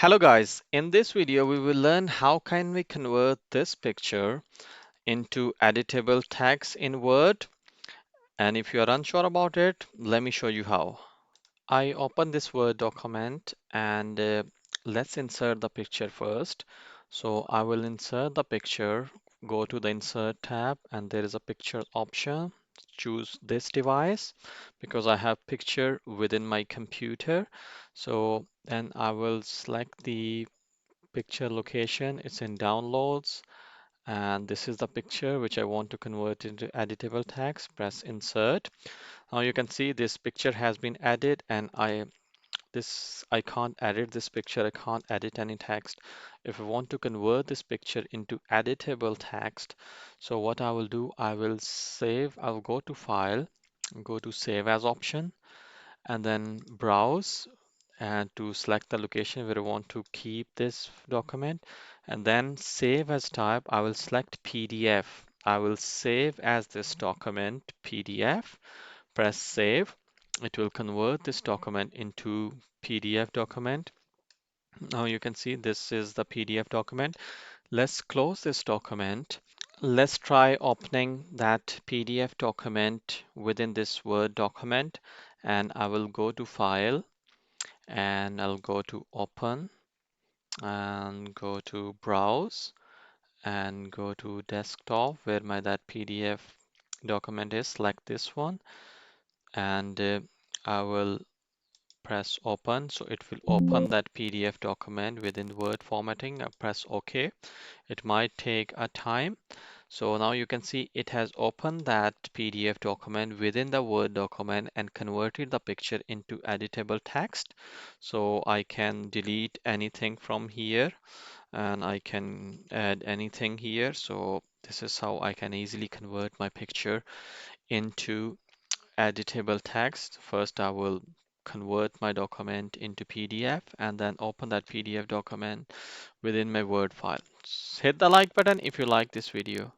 Hello guys, in this video we will learn how can we convert this picture into editable text in Word, and if you are unsure about it, let me show you how. I open this Word document and let's insert the picture first. So I will insert the picture, go to the insert tab and there is a picture option. Choose this device because I have picture within my computer. So then I will select the picture location. It's in downloads, and this is the picture which I want to convert into editable text. Press insert. Now you can see this picture has been added, and I can't edit this picture. I can't edit any text. If I want to convert this picture into editable text, so what I will do, I will save. I'll go to File, go to Save As option, and then Browse and to select the location where I want to keep this document, and then save as type. I will select PDF. I will save as this document PDF. Press save. It will convert this document into PDF document. Now you can see this is the PDF document. Let's close this document. Let's try opening that PDF document within this Word document, and I will go to File and I'll go to Open and go to Browse and go to Desktop where my that PDF document is. Select this one and I will press Open. So it will open that PDF document within Word formatting. I press OK. It might take a time. So now you can see it has opened that PDF document within the Word document and converted the picture into editable text. So I can delete anything from here and I can add anything here. So this is how I can easily convert my picture into editable text. First, I will convert my document into PDF and then open that PDF document within my Word file. Hit the like button if you like this video.